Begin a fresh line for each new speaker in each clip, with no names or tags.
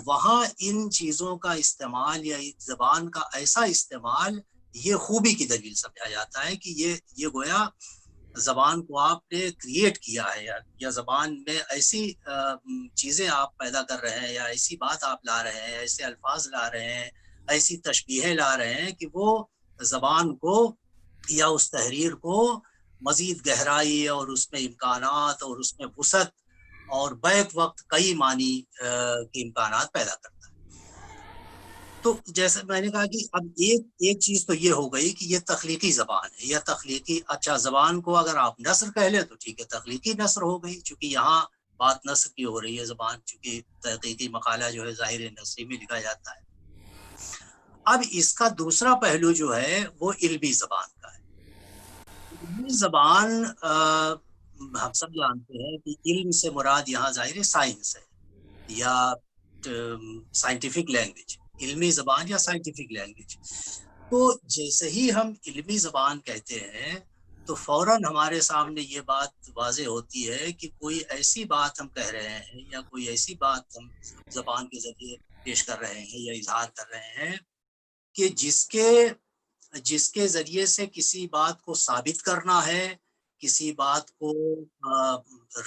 وہاں ان چیزوں کا استعمال یا زبان کا ایسا استعمال یہ خوبی کی دلیل سمجھا جاتا ہے کہ یہ گویا زبان کو آپ نے کریٹ کیا ہے یا زبان میں ایسی چیزیں آپ پیدا کر رہے ہیں یا ایسی بات آپ لا رہے ہیں، ایسے الفاظ لا رہے ہیں، ایسی تشبیہیں لا رہے ہیں کہ وہ زبان کو یا اس تحریر کو مزید گہرائی اور اس میں امکانات اور اس میں وسعت اور بیک وقت کئی معنی کے امکانات پیدا کرتا ہے۔ تو جیسے میں نے کہا کہ اب ایک چیز تو یہ ہو گئی کہ یہ تخلیقی زبان ہے، یہ تخلیقی اچھا زبان کو اگر آپ نثر کہہ لیں تو ٹھیک ہے، تخلیقی نثر ہو گئی، چونکہ یہاں بات نثر کی ہو رہی ہے، زبان چونکہ تحقیقی مقالہ جو ہے ظاہر نثری میں لکھا جاتا ہے۔ اب اس کا دوسرا پہلو جو ہے وہ علمی زبان کا ہے۔ علمی زبان ہم سب جانتے ہیں کہ علم سے مراد یہاں ظاہر سائنس ہے یا سائنٹیفک لینگویج، علمی زبان یا سائنٹیفک لینگویج۔ تو جیسے ہی ہم علمی زبان کہتے ہیں تو فوراً ہمارے سامنے یہ بات واضح ہوتی ہے کہ کوئی ایسی بات ہم کہہ رہے ہیں یا کوئی ایسی بات ہم زبان کے ذریعے پیش کر رہے ہیں یا اظہار کر رہے ہیں کہ جس کے ذریعے سے کسی بات کو ثابت کرنا ہے، کسی بات کو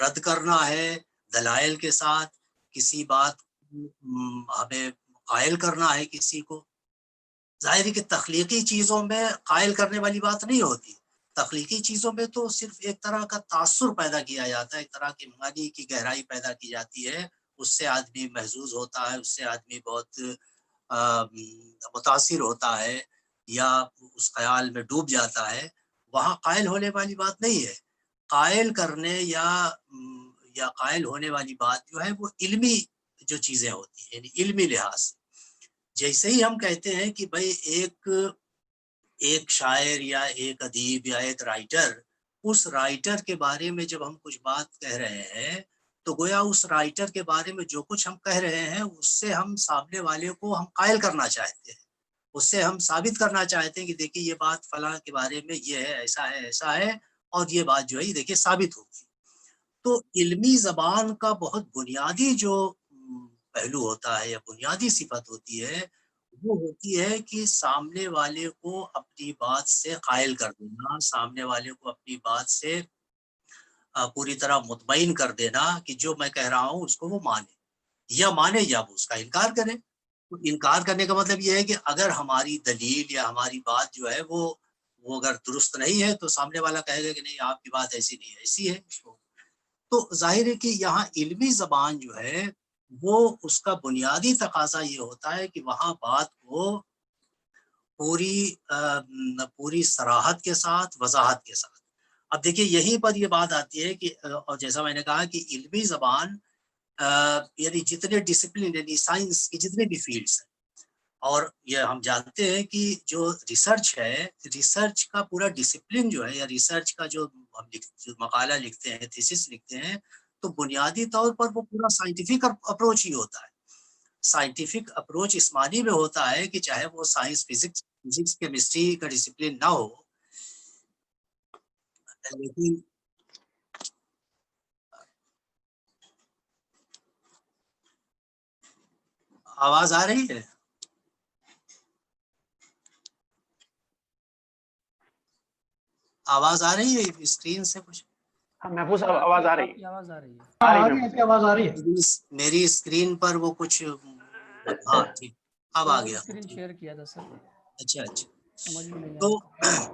رد کرنا ہے دلائل کے ساتھ، کسی بات ہمیں قائل کرنا ہے کسی کو۔ ظاہر ہے کہ تخلیقی چیزوں میں قائل کرنے والی بات نہیں ہوتی، تخلیقی چیزوں میں تو صرف ایک طرح کا تاثر پیدا کیا جاتا ہے، ایک طرح کی معنی کی گہرائی پیدا کی جاتی ہے، اس سے آدمی محظوظ ہوتا ہے، اس سے آدمی بہت متاثر ہوتا ہے یا اس خیال میں ڈوب جاتا ہے۔ وہاں قائل ہونے والی بات نہیں ہے، قائل کرنے یا قائل ہونے والی بات جو ہے وہ علمی جو چیزیں ہوتی ہیں، یعنی علمی لحاظ سے۔ جیسے ہی ہم کہتے ہیں کہ بھئی ایک شاعر یا ایک ادیب یا ایک رائٹر، اس رائٹر کے بارے میں جب ہم کچھ بات کہہ رہے ہیں تو گویا اس رائٹر کے بارے میں جو کچھ ہم کہہ رہے ہیں اس سے ہم سامنے والے کو ہم قائل کرنا چاہتے ہیں، اس سے ہم ثابت کرنا چاہتے ہیں کہ دیکھیے یہ بات فلاں کے بارے میں یہ ہے، ایسا ہے اور یہ بات جو ہے یہ دیکھیے ثابت ہوگی۔ تو علمی زبان کا بہت بنیادی جو پہلو ہوتا ہے یا بنیادی صفت ہوتی ہے وہ ہوتی ہے کہ سامنے والے کو اپنی بات سے قائل کر دینا، سامنے والے کو اپنی بات سے پوری طرح مطمئن کر دینا کہ جو میں کہہ رہا ہوں اس کو وہ مانے یا وہ اس کا انکار کرے۔ تو انکار کرنے کا مطلب یہ ہے کہ اگر ہماری دلیل یا ہماری بات جو ہے وہ اگر درست نہیں ہے تو سامنے والا کہے گا کہ نہیں آپ کی بات ایسی نہیں ہے، ایسی ہے۔ تو ظاہر ہے کہ یہاں علمی زبان جو ہے وہ اس کا بنیادی تقاضا یہ ہوتا ہے کہ وہاں بات کو پوری صراحت کے ساتھ، وضاحت کے ساتھ۔ اب دیکھیے یہیں پر یہ بات آتی ہے کہ اور جیسا میں نے کہا کہ علمی زبان یعنی جتنے ڈسپلن یعنی سائنس کی جتنے بھی فیلڈس ہیں، اور یہ ہم جانتے ہیں کہ جو ریسرچ ہے، ریسرچ کا پورا ڈسپلن جو ہے یا ریسرچ کا جو ہم مقالہ لکھتے ہیں، تھیسس لکھتے ہیں، تو بنیادی طور پر وہ پورا سائنٹیفک اپروچ ہی ہوتا ہے۔ سائنٹیفک اپروچ اس معنی میں ہوتا ہے کہ چاہے وہ سائنس، فزکس کیمسٹری کا ڈسپلن نہ ہو، لیکن آواز آ رہی ہے؟ آواز آ رہی ہے اسکرین سے کچھ؟
محفوظ آواز آ رہی ہے،
آواز آ رہی ہے،
میری اسکرین پر وہ کچھ ہاں ٹھیک اب آ گیا۔
اسکرین شیئر کیا تھا سر،
اچھا
سمجھ میں نہیں آیا۔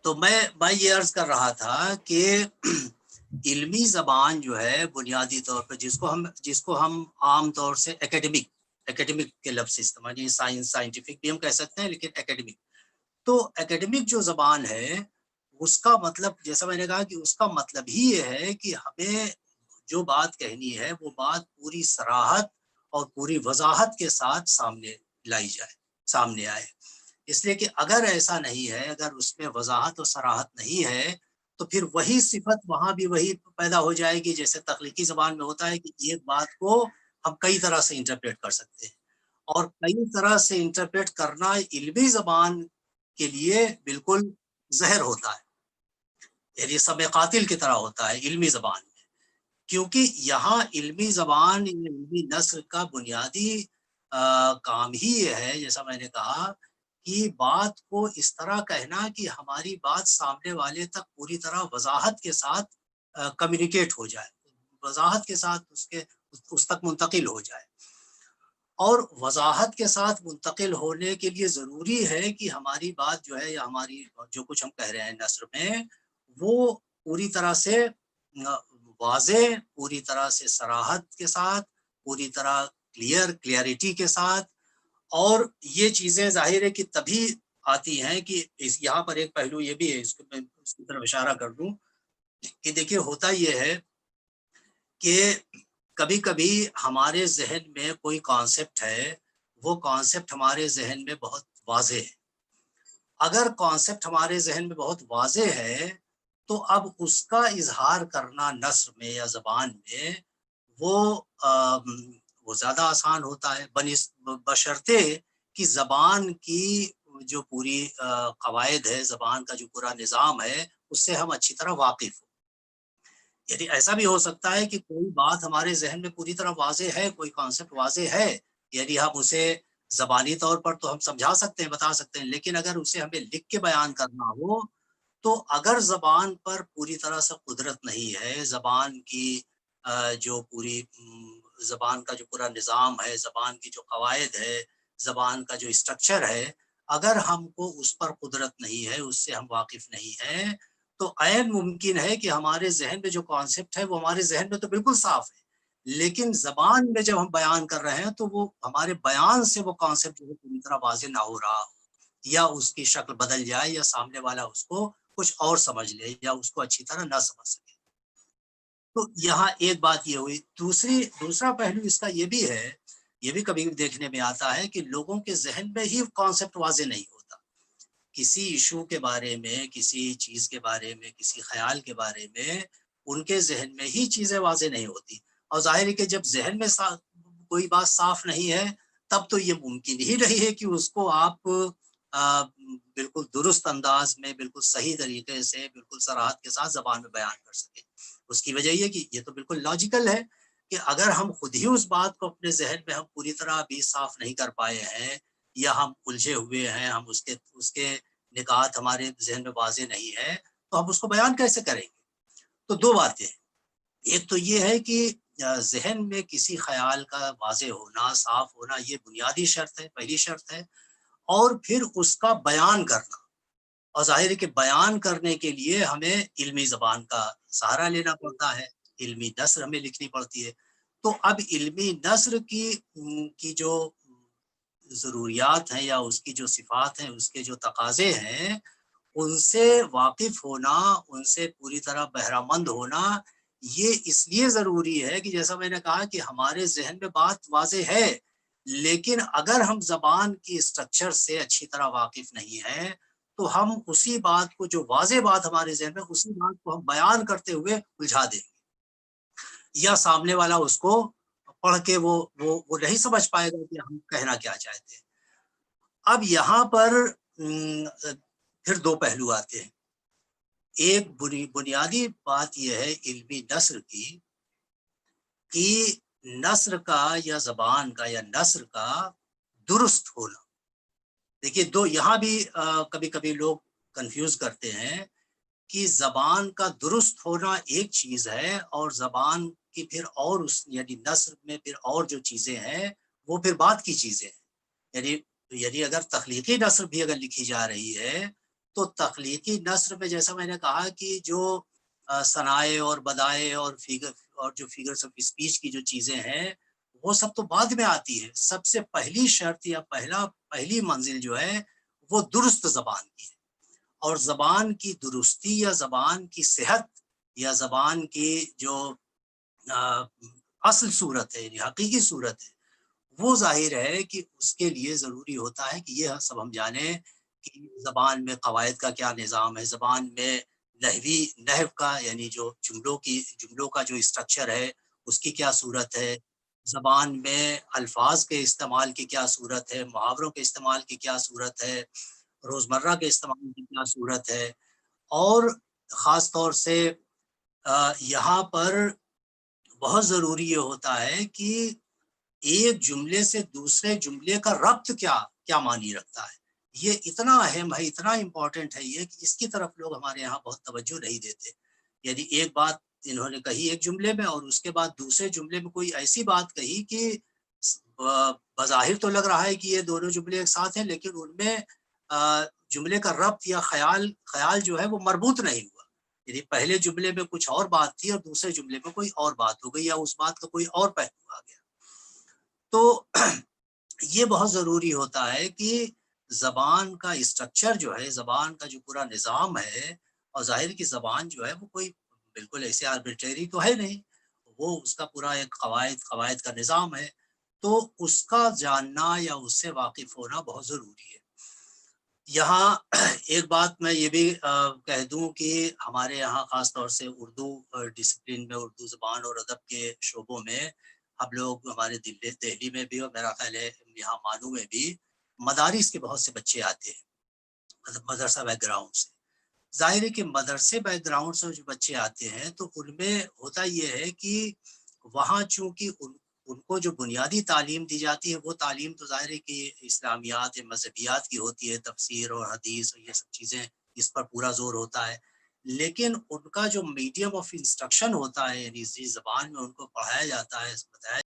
تو میں یہ عرض کر رہا تھا کہ علمی زبان جو ہے بنیادی طور پر جس کو ہم عام طور سے ایکیڈمک کے لفظ استعمال، یعنی سائنٹیفک بھی ہم کہہ سکتے ہیں لیکن ایکیڈمک، تو ایکیڈمک جو زبان ہے اس کا مطلب جیسا میں نے کہا کہ اس کا مطلب ہی یہ ہے کہ ہمیں جو بات کہنی ہے وہ بات پوری صراحت اور پوری وضاحت کے ساتھ سامنے لائی جائے، سامنے آئے۔ اس لیے کہ اگر ایسا نہیں ہے، اگر اس میں وضاحت اور صراحت نہیں ہے تو پھر وہی صفت وہاں بھی وہی پیدا ہو جائے گی جیسے تخلیقی زبان میں ہوتا ہے کہ ایک بات کو ہم کئی طرح سے انٹرپریٹ کر سکتے ہیں، اور کئی طرح سے انٹرپریٹ کرنا علمی زبان کے لیے بالکل زہر ہوتا ہے، یعنی سب قاتل کی طرح ہوتا ہے علمی زبان میں۔ کیونکہ یہاں علمی زبان علمی نثر کا بنیادی کام ہی یہ ہے، جیسا میں نے کہا، کہ بات کو اس طرح کہنا کہ ہماری بات سامنے والے تک پوری طرح وضاحت کے ساتھ کمیونیکیٹ ہو جائے، وضاحت کے ساتھ اس تک منتقل ہو جائے. اور وضاحت کے ساتھ منتقل ہونے کے لیے ضروری ہے کہ ہماری بات جو ہے یا ہماری جو کچھ ہم کہہ رہے ہیں نثر میں، وہ پوری طرح سے واضح، پوری طرح سے صراحت کے ساتھ، پوری طرح کلیئرٹی کے ساتھ. اور یہ چیزیں ظاہر ہے کہ تبھی آتی ہیں کہ یہاں پر ایک پہلو یہ بھی ہے، اس کی طرف اشارہ کر دوں کہ دیکھیے ہوتا یہ ہے کہ کبھی کبھی ہمارے ذہن میں کوئی کانسیپٹ ہے، وہ کانسیپٹ ہمارے ذہن میں بہت واضح ہے. اگر کانسیپٹ ہمارے ذہن میں بہت واضح ہے تو اب اس کا اظہار کرنا نثر میں یا زبان میں وہ زیادہ آسان ہوتا ہے، بشرطے کہ زبان کی جو پوری قواعد ہے، زبان کا جو پورا نظام ہے، اس سے ہم اچھی طرح واقف ہوں. یعنی ایسا بھی ہو سکتا ہے کہ کوئی بات ہمارے ذہن میں پوری طرح واضح ہے، کوئی کانسیپٹ واضح ہے، یعنی ہم اسے زبانی طور پر تو ہم سمجھا سکتے ہیں، بتا سکتے ہیں، لیکن اگر اسے ہمیں لکھ کے بیان کرنا ہو تو اگر زبان پر پوری طرح سے قدرت نہیں ہے، زبان کی جو پوری زبان کا جو پورا نظام ہے، زبان کی جو قواعد ہے، زبان کا جو اسٹرکچر ہے، اگر ہم کو اس پر قدرت نہیں ہے، اس سے ہم واقف نہیں ہیں، تو عین ممکن ہے کہ ہمارے ذہن میں جو کانسیپٹ ہے وہ ہمارے ذہن میں تو بالکل صاف ہے، لیکن زبان میں جب ہم بیان کر رہے ہیں تو وہ ہمارے بیان سے وہ کانسیپٹ جو پوری طرح واضح نہ ہو رہا ہو، یا اس کی شکل بدل جائے، یا سامنے والا اس کو کچھ اور سمجھ لے، یا اس کو اچھی طرح نہ سمجھ سکے. تو یہاں ایک بات یہ ہوئی. دوسرا پہلو اس کا یہ بھی ہے، یہ بھی کبھی دیکھنے میں آتا ہے کہ لوگوں کے ذہن میں ہی کانسیپٹ واضح نہیں ہوتا. کسی ایشو کے بارے میں، کسی چیز کے بارے میں، کسی خیال کے بارے میں ان کے ذہن میں ہی چیزیں واضح نہیں ہوتی. اور ظاہر ہے کہ جب ذہن میں کوئی بات صاف نہیں ہے تب تو یہ ممکن ہی نہیں ہے کہ اس کو آپ بالکل درست انداز میں، بالکل صحیح طریقے سے، بالکل صراحت کے ساتھ زبان میں بیان کر سکیں. اس کی وجہ یہ کہ یہ تو بالکل لاجیکل ہے کہ اگر ہم خود ہی اس بات کو اپنے ذہن میں ہم پوری طرح بھی صاف نہیں کر پائے ہیں، یا ہم الجھے ہوئے ہیں، ہم اس کے نکات ہمارے ذہن میں واضح نہیں ہے، تو ہم اس کو بیان کیسے کریں گے؟ تو دو باتیں، ایک تو یہ ہے کہ ذہن میں کسی خیال کا واضح ہونا، صاف ہونا، یہ بنیادی شرط ہے، پہلی شرط ہے. اور پھر اس کا بیان کرنا، اور ظاہر ہے کہ بیان کرنے کے لیے ہمیں علمی زبان کا سہارا لینا پڑتا ہے، علمی نثر ہمیں لکھنی پڑتی ہے. تو اب علمی نثر کی جو ضروریات ہیں، یا اس کی جو صفات ہیں، اس کے جو تقاضے ہیں، ان سے واقف ہونا، ان سے پوری طرح بہرہ مند ہونا، یہ اس لیے ضروری ہے کہ جیسا میں نے کہا کہ ہمارے ذہن میں بات واضح ہے، لیکن اگر ہم زبان کی اسٹرکچر سے اچھی طرح واقف نہیں ہیں تو ہم اسی بات کو، جو واضح بات ہمارے ذہن میں، اسی بات کو ہم بیان کرتے ہوئے الجھا دیں گے، یا سامنے والا اس کو پڑھ کے وہ نہیں سمجھ پائے گا کہ ہم کہنا کیا چاہتے ہیں. اب یہاں پر پھر دو پہلو آتے ہیں. ایک بنیادی بات یہ ہے علمی نثر کی کہ نثر کا یا زبان کا یا نثر کا درست ہونا. دیکھیے یہاں بھی کبھی کبھی لوگ کنفیوز کرتے ہیں کہ زبان کا درست ہونا ایک چیز ہے، اور زبان کی پھر اور یعنی نثر میں پھر اور جو چیزیں ہیں وہ پھر بات کی چیزیں ہیں. یعنی اگر تخلیقی نثر بھی اگر لکھی جا رہی ہے تو تخلیقی نثر میں جیسا میں نے کہا کہ جو صنائع اور بدائع اور جو فیگرز آف اسپیچ کی جو چیزیں ہیں وہ سب تو بعد میں آتی ہے. سب سے پہلی شرط یا پہلی منزل جو ہے وہ درست زبان کی ہے. اور زبان کی درستی یا زبان کی صحت یا زبان کی جو اصل صورت ہے، یعنی حقیقی صورت ہے، وہ ظاہر ہے کہ اس کے لیے ضروری ہوتا ہے کہ یہ سب ہم جانیں کہ زبان میں قواعد کا کیا نظام ہے، زبان میں نحو کا یعنی جو جملوں کا جو اسٹرکچر ہے اس کی کیا صورت ہے، زبان میں الفاظ کے استعمال کی کیا صورت ہے، محاوروں کے استعمال کی کیا صورت ہے، روزمرہ کے استعمال کی کیا صورت ہے. اور خاص طور سے یہاں پر بہت ضروری یہ ہوتا ہے کہ ایک جملے سے دوسرے جملے کا ربط کیا معنی رکھتا ہے. یہ اتنا اہم ہے, اتنا امپورٹنٹ ہے یہ, کہ اس کی طرف لوگ ہمارے یہاں بہت توجہ نہیں دیتے. یعنی ایک بات انہوں نے کہی ایک جملے میں, اور اس کے بعد دوسرے جملے میں کوئی ایسی بات کہی کہ بظاہر تو لگ رہا ہے کہ یہ دونوں جملے ایک ساتھ ہیں, لیکن ان میں جملے کا ربط یا خیال جو ہے وہ مربوط نہیں ہوا. یعنی پہلے جملے میں کچھ اور بات تھی اور دوسرے جملے میں کوئی اور بات ہو گئی, یا اس بات کا کوئی اور پہلو آ گیا. تو یہ بہت ضروری ہوتا ہے کہ زبان کا اسٹرکچر جو ہے, زبان کا جو پورا نظام ہے, اور ظاہر کی زبان جو ہے وہ کوئی بالکل ایسے آربیٹری تو ہے نہیں, وہ اس کا پورا ایک قواعد کا نظام ہے. تو اس کا جاننا یا اس سے واقف ہونا بہت ضروری ہے. یہاں ایک بات میں یہ بھی کہہ دوں کہ ہمارے یہاں خاص طور سے اردو ڈسپلن میں, اردو زبان اور ادب کے شعبوں میں, ہم لوگ ہمارے دہلی میں بھی, اور میرا خیال ہے یہاں مانو میں بھی, مدارس کے بہت سے بچے آتے ہیں, مطلب مدرسہ بیک گراؤنڈ سے. ظاہر ہے کہ مدرسے بیک گراؤنڈ سے جو بچے آتے ہیں تو ان میں ہوتا یہ ہے کہ وہاں چونکہ ان کو جو بنیادی تعلیم دی جاتی ہے وہ تعلیم تو ظاہر ہے کہ اسلامیات یا مذہبیات کی ہوتی ہے, تفسیر اور حدیث اور یہ سب چیزیں, اس پر پورا زور ہوتا ہے. لیکن ان کا جو میڈیم آف انسٹرکشن ہوتا ہے, یعنی اسی زبان میں ان کو پڑھایا جاتا ہے, بتایا